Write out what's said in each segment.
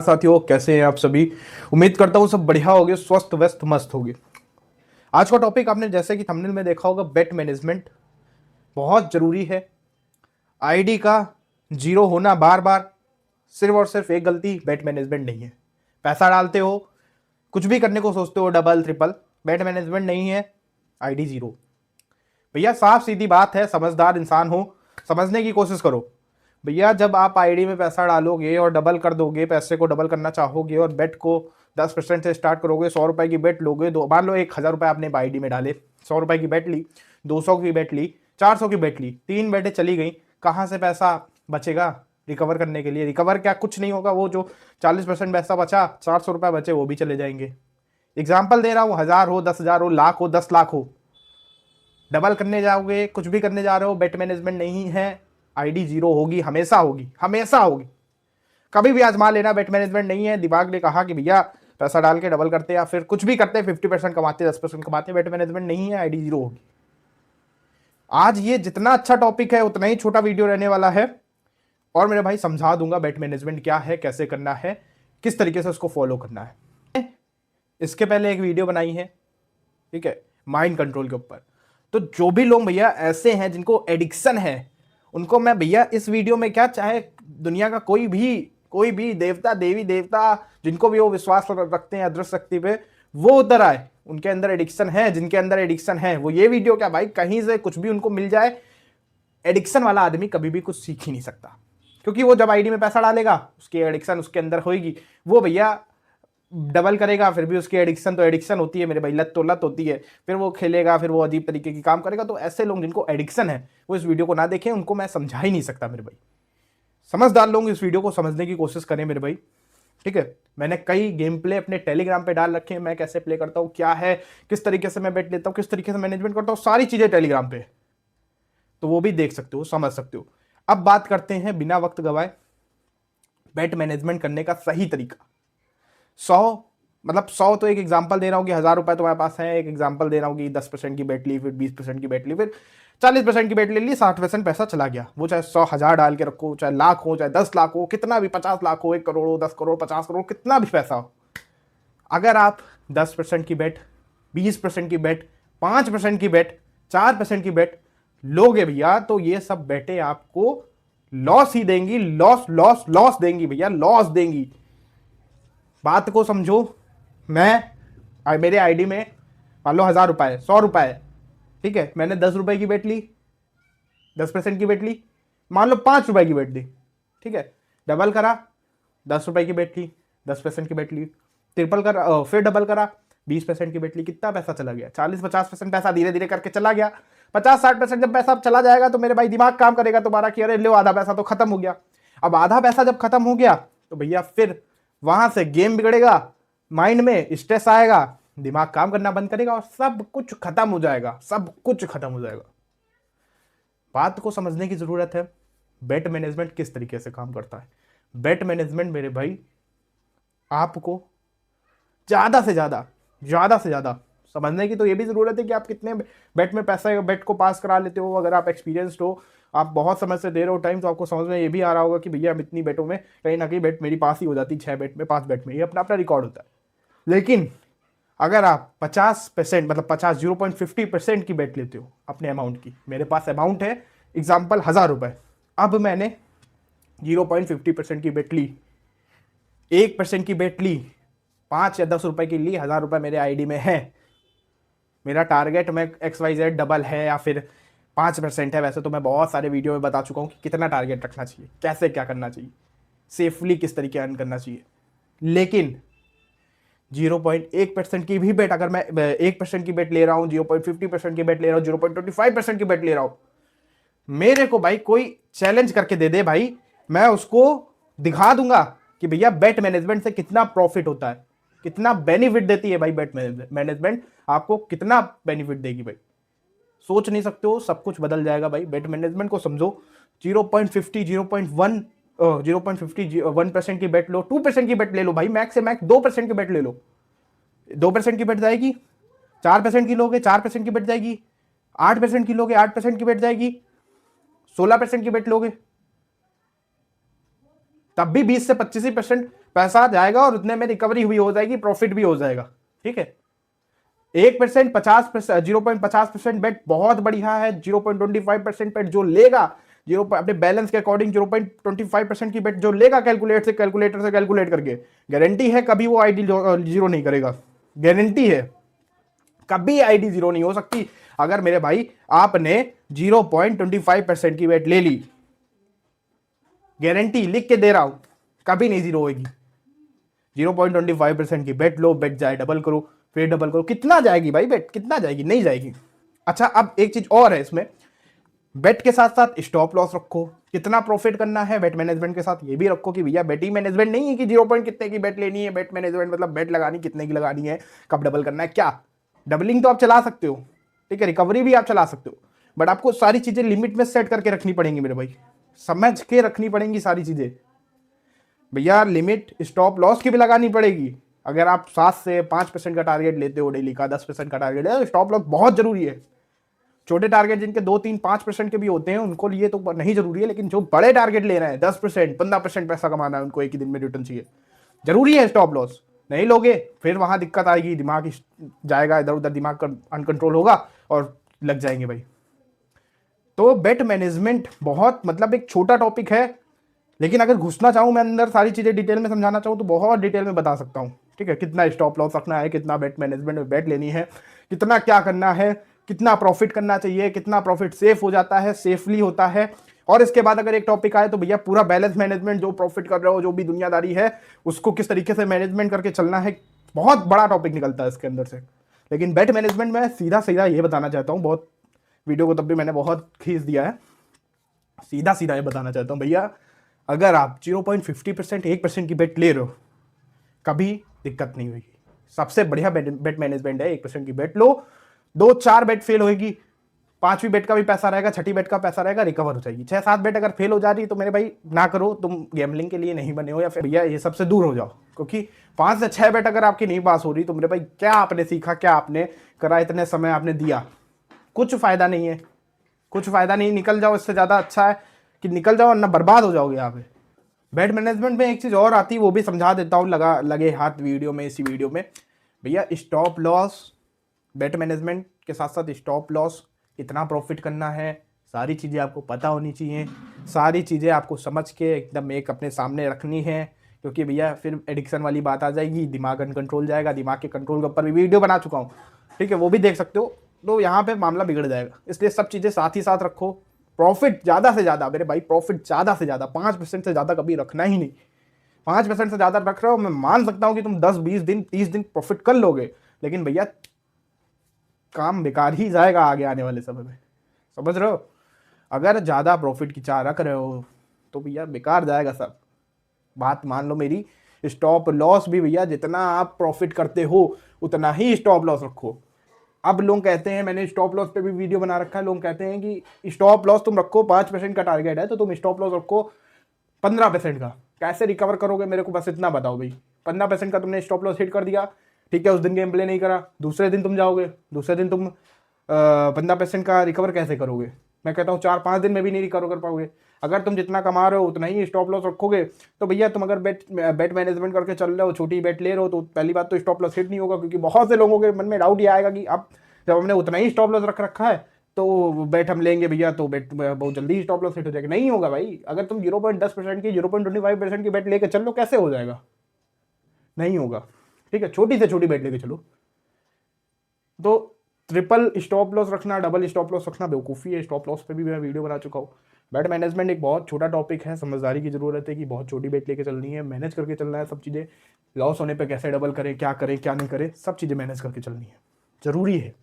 साथियों, कैसे हैं आप सभी। उम्मीद करता हूँ सब बढ़िया होगे, स्वस्थ व्यस्त मस्त होगे। आज का टॉपिक आपने जैसे कि थंबनेल में देखा होगा, बेट मैनेजमेंट बहुत जरूरी है। आईडी का जीरो होना बार बार सिर्फ और सिर्फ एक गलती, बेट मैनेजमेंट नहीं है। पैसा डालते हो, कुछ भी करने को सोचते हो, डबल ट्रिपल, बेट मैनेजमेंट नहीं है, आईडी जीरो। भैया साफ सीधी बात है, समझदार इंसान हो, समझने की कोशिश करो। भैया जब आप आईडी में पैसा डालोगे और डबल कर दोगे, पैसे को डबल करना चाहोगे और बेट को 10% से स्टार्ट करोगे, 100 रुपए की बेट लोगे, दो मान लो 1,000 रुपए आपने आईडी में डाले, 100 रुपए की बेट ली, 200 की बेट ली, 400 की बेट ली, 3 बेटें चली गई, कहाँ से पैसा बचेगा रिकवर करने के लिए? रिकवर क्या, कुछ नहीं होगा। वो जो 40% पैसा बचा, 400 रुपए बचे, वो भी चले जाएंगे। एग्जाम्पल दे रहा हूँ, 1000 हो, 10,000 हो, लाख हो, 10 लाख हो, डबल करने जाओगे, कुछ भी करने जा रहे हो, बेट मैनेजमेंट नहीं है, आईडी जीरो होगी, हमेशा होगी, हमेशा होगी। कभी भी आजमा लेना, बेट मैनेजमेंट नहीं है। दिमाग ने कहा कि भैया पैसा डाल के डबल करते या फिर कुछ भी करते, 50% कमाते, 10% कमाते, बेट मैनेजमेंट नहीं है, आईडी जीरो होगी। आज ये जितना अच्छा टॉपिक है उतना ही छोटा वीडियो रहने वाला है, और मेरे भाई समझा दूंगा बेट मैनेजमेंट क्या है, कैसे करना है, किस तरीके से उसको फॉलो करना है। इसके पहले एक वीडियो बनाई है, ठीक है, माइंड कंट्रोल के ऊपर। तो जो भी लोग भैया ऐसे हैं जिनको एडिक्शन है, उनको मैं भैया इस वीडियो में क्या, चाहे दुनिया का कोई भी देवता, देवी देवता, जिनको भी वो विश्वास रखते हैं अदृश्य शक्ति पे, वो उधर आए। उनके अंदर एडिक्शन है, जिनके अंदर एडिक्शन है, वो ये वीडियो क्या भाई, कहीं से कुछ भी उनको मिल जाए। एडिक्शन वाला आदमी कभी भी कुछ सीख ही नहीं सकता, क्योंकि वो जब आईडी में पैसा डालेगा, उसकी एडिक्शन उसके अंदर होगी। वो भैया डबल करेगा, फिर भी उसकी एडिक्शन तो एडिक्शन होती है मेरे भाई, लत तो लत होती है। फिर वो खेलेगा, फिर वो अजीब तरीके की काम करेगा। तो ऐसे लोग जिनको एडिक्शन है, वो इस वीडियो को ना देखें, उनको मैं समझा ही नहीं सकता मेरे भाई। समझदार लोग इस वीडियो को समझने की कोशिश करें मेरे भाई, ठीक है। मैंने कई गेम प्ले अपने टेलीग्राम पे डाल रखे हैं, मैं कैसे प्ले करता हूँ, क्या है, किस तरीके से मैं बेट लेता हूँ, किस तरीके से मैनेजमेंट करता हूँ, सारी चीजें टेलीग्राम पे, तो वो भी देख सकते हो, समझ सकते हो। अब बात करते हैं बिना वक्त गवाए बेट मैनेजमेंट करने का सही तरीका। 100 तो एक एग्जांपल दे रहा हूँ कि 1000 रुपए तुम्हारे पास है, एक एग्जांपल दे रहा हूँ कि 10% की बेट ली, फिर 20% की बेट ली, फिर 40% की बेट ले ली, 60% पैसा चला गया। वो चाहे 100,000 डाल के रखो, चाहे लाख हो, चाहे 10 लाख हो, कितना भी, 50 लाख हो, 1 करोड़ हो, 10 करोड़, 50 करोड़, कितना भी पैसा हो, अगर आप 10% की बेट, 20% की बेट, 5% की बेट, 4% की बेट लोगे भैया, तो ये सब बेटें आपको लॉस ही देंगी, लॉस लॉस लॉस देंगी भैया, लॉस देंगी। बात को समझो। मेरे आईडी में मान लो 1000 रुपए है, 100 रुपए है, ठीक है, मैंने 10 रुपए की बेट ली, 10% की बेट ली, मान लो 5 रुपए की बेट ली, ठीक है, डबल करा, 10 रुपए की बेट ली, 10% की बेट ली, ट्रिपल करा, फिर डबल करा, 20% की बेट ली, कितना पैसा चला गया? 40-50% पैसा धीरे धीरे करके चला गया। 50-60% जब पैसा चला जाएगा तो मेरे भाई दिमाग काम करेगा तुम्हारा कि अरे लो, आधा पैसा तो खत्म हो गया। अब आधा पैसा जब खत्म हो गया तो भैया फिर वहां से गेम बिगड़ेगा, माइंड में स्ट्रेस आएगा, दिमाग काम करना बंद करेगा और सब कुछ खत्म हो जाएगा, सब कुछ खत्म हो जाएगा। बात को समझने की जरूरत है, बेट मैनेजमेंट किस तरीके से काम करता है। बेट मैनेजमेंट मेरे भाई आपको ज्यादा से ज्यादा समझने की तो ये भी जरूरत है कि आप कितने बेट में पैसा, बेट को पास करा लेते हो। अगर आप एक्सपीरियंस्ड हो, आप बहुत समय से दे रहे हो टाइम, तो आपको समझ में ये भी आ रहा होगा कि भैया इतनी बेटों में कहीं ना कहीं बेट मेरी पास ही हो जाती, 6 बेट में, 5 बेट में, ये अपना अपना रिकॉर्ड होता है। लेकिन अगर आप 50%, मतलब 0.50% की बेट लेते हो अपने अमाउंट की, मेरे पास अमाउंट है एग्जाम्पल 1000 रुपए, अब मैंने 0.50% की बेट ली, 1% की बेट ली, 5 या 10 रुपए की ली, 1000 रुपए मेरे आईडी में है, मेरा टारगेट में XYZ डबल है या फिर 5% है। वैसे तो मैं बहुत सारे वीडियो में बता चुका हूँ कि कितना टारगेट रखना चाहिए, कैसे क्या करना चाहिए, सेफली किस तरीके अर्न करना चाहिए। लेकिन 0.1% की भी बेट, अगर मैं 1% की बेट ले रहा हूँ, 0.50% की बेट ले रहा हूँ, 0.25% की बेट ले रहा हूँ, मेरे को भाई कोई चैलेंज करके दे दे भाई, मैं उसको दिखा दूंगा कि भैया बेट मैनेजमेंट से कितना प्रॉफिट होता है, कितना बेनिफिट देती है भाई बेट मैनेजमेंट, आपको कितना बेनिफिट देगी भाई, सोच नहीं सकते हो। सब कुछ बदल जाएगा भाई, बेट मैनेजमेंट को समझो। 0.50, 0.1, 1% की बेट लो, 2% की बेट ले लो भाई, मैक्स से मैक्स 2% की बेट ले लो, 2% की बेट जाएगी, 4% की लोगे, 4% की बेट जाएगी, 8% की लोगे, 8% की बेट जाएगी, 16% की बेट लोगे, तब भी 20 से 25% पैसा जाएगा और उतने में रिकवरी भी हो जाएगी, प्रॉफिट भी हो जाएगा। ठीक है, 1%, 50%, 0.50% बेट बहुत बढ़िया है। 0.25% बेट जो लेगा, अपने बैलेंस के अकॉर्डिंग 0.25% की बेट जो लेगा कैलकुलेटर से कैलकुलेट करके, गारंटी है कभी वो आईडी जीरो नहीं करेगा, गारंटी है, कभी आईडी जीरो नहीं हो सकती। अगर मेरे भाई आपने 0.25% की बेट ले ली, गारंटी लिख के दे रहा हूं, कभी नहीं जीरो होगी। 0.25% की बेट लो, बेट जाए डबल करो, फिर डबल करो, कितना जाएगी भाई बेट, कितना जाएगी, नहीं जाएगी। अच्छा, अब एक चीज और है इसमें, बेट के साथ साथ स्टॉप लॉस रखो। कितना प्रॉफिट करना है बेट मैनेजमेंट के साथ ये भी रखो कि भैया बेटिंग मैनेजमेंट नहीं है कि 0 पॉइंट कितने की बेट लेनी है। बेट मैनेजमेंट मतलब बेट लगानी कितने की लगानी है, कब डबल करना है, क्या डबलिंग तो आप चला सकते हो, ठीक है, रिकवरी भी आप चला सकते हो, बट आपको सारी चीजें लिमिट में सेट करके रखनी पड़ेंगी मेरे भाई, समझ के रखनी पड़ेंगी सारी चीजें भैया। लिमिट स्टॉप लॉस की भी लगानी पड़ेगी। अगर आप 7 से 5% का टारगेट लेते हो डेली का, 10% का टारगेट है, तो स्टॉप लॉस बहुत जरूरी है। छोटे टारगेट जिनके 2, 3, 5% के भी होते हैं उनको लिए तो नहीं जरूरी है, लेकिन जो बड़े टारगेट ले रहे हैं 10%, 15% पैसा कमाना है उनको, एक ही दिन में रिटर्न चाहिए, जरूरी है स्टॉप लॉस। नहीं लोगे फिर वहां दिक्कत आएगी, दिमाग जाएगा इधर उधर, दिमाग अनकंट्रोल होगा और लग जाएंगे भाई। तो बेट मैनेजमेंट बहुत मतलब एक छोटा टॉपिक है, लेकिन अगर घुसना चाहूं मैं अंदर, सारी चीजें डिटेल में समझाना चाहूं तो बहुत डिटेल में बता सकता हूं। ठीक है, कितना स्टॉप लॉस रखना है, कितना बेट मैनेजमेंट में बेट लेनी है, कितना क्या करना है, कितना प्रॉफिट करना चाहिए, कितना प्रॉफिट सेफ हो जाता है, सेफली होता है। और इसके बाद अगर एक टॉपिक आए तो भैया पूरा बैलेंस मैनेजमेंट, जो प्रॉफिट कर रहे हो, जो भी दुनियादारी है, उसको किस तरीके से मैनेजमेंट करके चलना है, बहुत बड़ा टॉपिक निकलता है इसके अंदर से। लेकिन बेट मैनेजमेंट में सीधा सीधा ये बताना चाहता हूँ, बहुत वीडियो को तब भी मैंने बहुत खींच दिया है, सीधा सीधा ये बताना चाहता हूँ भैया, अगर आप 0.50%, 1% की बेट ले रहे हो, कभी दिक्कत नहीं होगी। सबसे बढ़िया बेट मैनेजमेंट है, 1% की बेट लो, 2, 4 बेट फेल होगी, 5वीं बेट का भी पैसा रहेगा, 6ठी बेट का पैसा रहेगा, रिकवर हो जाएगी। 6, 7 बेट अगर फेल हो जा रही तो मेरे भाई ना करो, तुम गैम्बलिंग के लिए नहीं बने हो, या फिर भैया ये सबसे दूर हो जाओ। क्योंकि 5 से 6 बेट अगर आपकी नहीं पास हो रही तो मेरे भाई क्या आपने सीखा, क्या आपने करा, इतने समय आपने दिया, कुछ फायदा नहीं है, कुछ फायदा नहीं। निकल जाओ, इससे ज्यादा अच्छा है कि निकल जाओ ना, बर्बाद हो जाओगे यहाँ पे। बेट मैनेजमेंट में एक चीज और आती है, वो भी समझा देता हूँ लगे हाथ वीडियो में, इसी वीडियो में भैया। स्टॉप लॉस, बेट मैनेजमेंट के साथ साथ स्टॉप लॉस, कितना प्रॉफिट करना है, सारी चीज़ें आपको पता होनी चाहिए, सारी चीज़ें आपको समझ के एकदम एक अपने सामने रखनी है। क्योंकि भैया फिर एडिक्शन वाली बात आ जाएगी, दिमाग अनकंट्रोल जाएगा, दिमाग के कंट्रोल के ऊपर भी वीडियो बना चुका हूँ, ठीक है, वो भी देख सकते हो। तो यहाँ पे मामला बिगड़ जाएगा, इसलिए सब चीज़ें साथ ही साथ रखो। प्रॉफिट ज़्यादा से ज़्यादा मेरे भाई, प्रॉफिट ज़्यादा से ज़्यादा 5% से ज़्यादा कभी रखना ही नहीं। 5% से ज़्यादा रख रहे हो, मैं मान सकता हूँ कि तुम 10, 20 दिन, 30 दिन प्रॉफिट कर लोगे, लेकिन भैया काम बेकार ही जाएगा आगे आने वाले समय में, समझ रहे हो। अगर ज़्यादा प्रॉफिट की चाह रख रहे हो तो भैया बेकार जाएगा सब, बात मान लो मेरी। स्टॉप लॉस भी भैया जितना आप प्रॉफिट करते हो उतना ही स्टॉप लॉस रखो। अब लोग कहते हैं, मैंने स्टॉप लॉस पे भी वीडियो बना रखा है, लोग कहते हैं कि स्टॉप लॉस तुम रखो 5% का टारगेट है तो तुम स्टॉप लॉस रखो 15% का, कैसे रिकवर करोगे मेरे को बस इतना बताओ भाई। 15% का तुमने स्टॉप लॉस हिट कर दिया, ठीक है, उस दिन गेम प्ले नहीं करा, दूसरे दिन तुम जाओगे, दूसरे दिन तुम 15% का रिकवर कैसे करोगे। मैं कहता हूँ 4, 5 दिन में भी नहीं रिकवर कर पाओगे। अगर तुम जितना कमा रहे हो उतना ही स्टॉप लॉस रखोगे तो भैया तुम अगर बेट मैनेजमेंट करके चल रहे हो, छोटी बेट ले रहे हो, तो पहली बात तो स्टॉप लॉस हिट नहीं होगा। क्योंकि बहुत से लोगों के मन में डाउट ये आएगा कि अब जब हमने उतना ही स्टॉप लॉस रख रखा है तो बेट हम लेंगे भैया तो बेट बहुत जल्दी ही स्टॉप लॉस हिट हो जाएगा। नहीं होगा भाई, अगर तुम 0.10% की, 0.25% की बेट लेके चल लो, कैसे हो जाएगा, नहीं होगा। ठीक है, छोटी से छोटी बेट लेके चलो। तो ट्रिपल स्टॉप लॉस रखना, डबल स्टॉप लॉस रखना बेवकूफ़ी है। स्टॉप लॉस पे भी मैं वीडियो बना चुका हूँ। बेट मैनेजमेंट एक बहुत छोटा टॉपिक है, समझदारी की जरूरत है कि बहुत छोटी बेट लेके चलनी है, मैनेज करके चलना है सब चीज़ें। लॉस होने पे कैसे डबल करें, क्या करें क्या नहीं करें, सब चीज़ें मैनेज करके चलनी है, जरूरी है।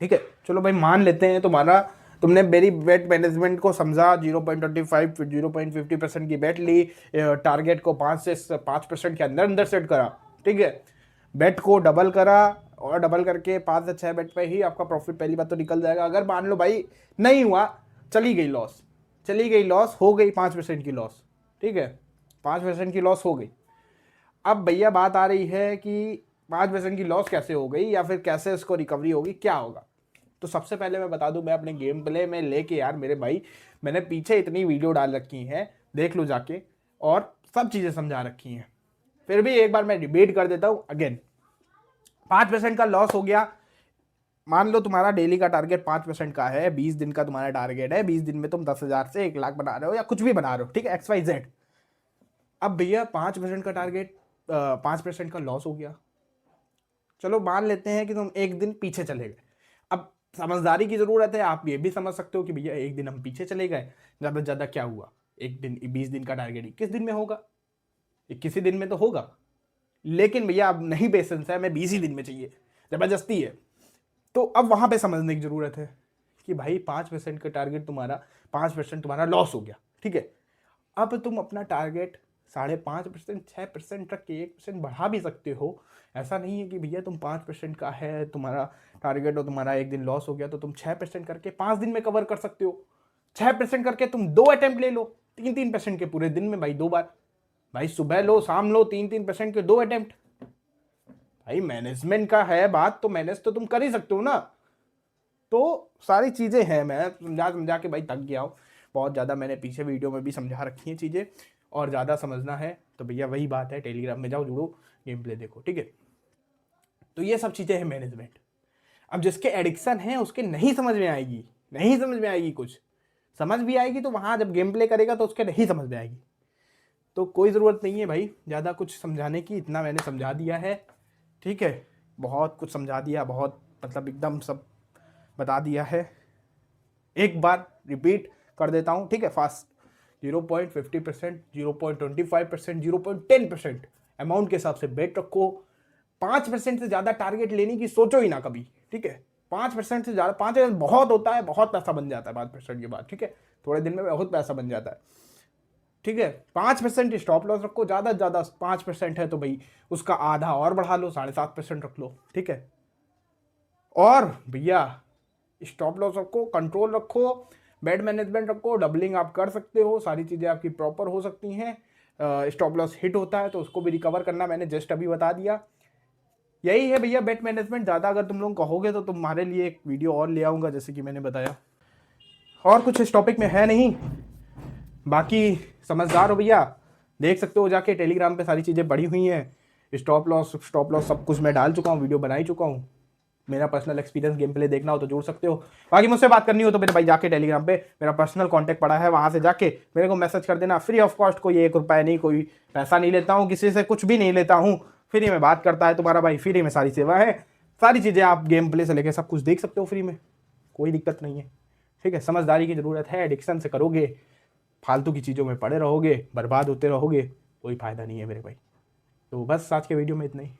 ठीक है, चलो भाई मान लेते हैं तुम्हारा, तुमने मेरी बेट मैनेजमेंट को समझा, 0.25, 0.50% की बेट ली, टारगेट को 5% के अंदर अंदर सेट करा, ठीक है, बेट को डबल करा, और डबल करके 5 से 6 बेट पे ही आपका प्रॉफिट पहली बात तो निकल जाएगा। अगर मान लो भाई नहीं हुआ, चली गई लॉस, चली गई लॉस, हो गई 5% की लॉस, ठीक है, 5% की लॉस हो गई। अब भैया बात आ रही है कि 5% की लॉस कैसे हो गई, या फिर कैसे इसको रिकवरी होगी, क्या होगा। तो सबसे पहले मैं बता दूं, मैं अपने गेम प्ले में लेके यार मेरे भाई, मैंने पीछे इतनी वीडियो डाल रखी हैं, देख लो जाके, और सब चीज़ें समझा रखी हैं। फिर भी एक बार मैं रिपीट कर देता हूँ अगेन, 5% का लॉस हो गया। मान लो तुम्हारा डेली का टारगेट 5% का है, 20 दिन का तुम्हारा टारगेट है, 20 दिन में तुम 10,000 से 1 लाख बना रहे हो या कुछ भी बना रहे हो, ठीक है, XYZ। अब भैया 5% का टारगेट, 5% का लॉस हो गया। चलो मान लेते हैं कि तुम एक दिन पीछे चले गए। अब समझदारी की जरूरत है, आप ये भी समझ सकते हो कि भैया एक दिन हम पीछे चले गए, ज्यादा से ज्यादा क्या हुआ, एक दिन, 20 दिन का टारगेट 21 दिन में होगा, 21 दिन में तो होगा। लेकिन भैया अब नहीं पेशेंस है, मैं 20 ही दिन में चाहिए, जबरदस्ती है। तो अब वहां पे समझने की जरूरत है कि भाई 5% का टारगेट तुम्हारा, 5% तुम्हारा लॉस हो गया, ठीक है। अब तुम अपना टारगेट 5.5%, 6% रख के 1% बढ़ा भी सकते हो। ऐसा नहीं है कि भैया तुम 5% का है तुम्हारा टारगेट और तुम्हारा एक दिन लॉस हो गया तो तुम 6% करके 5 दिन में कवर कर सकते हो। 6% करके तुम 2 अटेम्प्ट ले लो, 3% के पूरे दिन में भाई 2 बार, भाई सुबह लो शाम लो, 3% के 2 अटेम्प्ट। भाई मैनेजमेंट का है बात, तो मैनेज तो तुम कर ही सकते हो ना। तो सारी चीज़ें हैं, मैं समझा समझा के भाई थक गया हूँ बहुत ज़्यादा। मैंने पीछे वीडियो में भी समझा रखी हैं चीज़ें, और ज़्यादा समझना है तो भैया वही बात है, टेलीग्राम में जाओ, जुड़ो, गेम प्ले देखो, ठीक है। तो ये सब चीज़ें हैं मैनेजमेंट। अब जिसके एडिक्शन है उसके नहीं समझ में आएगी, नहीं समझ में आएगी, कुछ समझ भी आएगी तो वहाँ जब गेम प्ले करेगा तो उसके नहीं समझ में आएगी। तो कोई ज़रूरत नहीं है भाई ज़्यादा कुछ समझाने की, इतना मैंने समझा दिया है, ठीक है। बहुत कुछ समझा दिया, बहुत मतलब एकदम सब बता दिया है। एक बार रिपीट कर देता हूँ, ठीक है, फास्ट। 0.50%, 0.25%, 0.10% अमाउंट के हिसाब से बेट रखो। 5% से ज़्यादा टारगेट लेने की सोचो ही ना कभी, ठीक है। 5% से ज़्यादा, 5% बहुत होता है, बहुत पैसा बन जाता है 5% के बाद, ठीक है, थोड़े दिन में बहुत पैसा बन जाता है, ठीक है। 5% स्टॉप लॉस रखो, ज़्यादा से ज़्यादा 5% है तो भाई उसका आधा और बढ़ा लो, 7.5% रख लो, ठीक है। और भैया स्टॉप लॉस रखो, कंट्रोल रखो, बेड मैनेजमेंट रखो, डबलिंग आप कर सकते हो, सारी चीज़ें आपकी प्रॉपर हो सकती हैं। स्टॉप लॉस हिट होता है तो उसको भी रिकवर करना मैंने जस्ट अभी बता दिया। यही है भैया बेट मैनेजमेंट। ज़्यादा अगर तुम लोग कहोगे तो तुम्हारे लिए एक वीडियो और ले आऊँगा, जैसे कि मैंने बताया। और कुछ इस टॉपिक में है नहीं, बाकी समझदार हो भैया, देख सकते हो जाके, टेलीग्राम पे सारी चीज़ें पड़ी हुई हैं। स्टॉप लॉस सब कुछ मैं डाल चुका हूँ, वीडियो बना ही चुका हूँ। मेरा पर्सनल एक्सपीरियंस गेम प्ले देखना हो तो जुड़ सकते हो। बाकी मुझसे बात करनी हो तो मेरे भाई जाके टेलीग्राम पे मेरा पर्सनल कांटेक्ट पड़ा है, वहां से जाके मेरे को मैसेज कर देना, फ्री ऑफ कॉस्ट। कोई 1 रुपया नहीं, कोई पैसा नहीं लेता हूँ, किसी से कुछ भी नहीं लेता हूँ, फ्री में बात करता है तुम्हारा भाई, फ्री में सारी सेवा है। सारी चीज़ें आप गेम प्ले से लेकर सब कुछ देख सकते हो फ्री में, कोई दिक्कत नहीं है, ठीक है। समझदारी की ज़रूरत है, एडिक्शन से करोगे, फालतू की चीज़ों में पड़े रहोगे, बर्बाद होते रहोगे, कोई फ़ायदा नहीं है मेरे भाई। तो बस आज के वीडियो में इतना ही।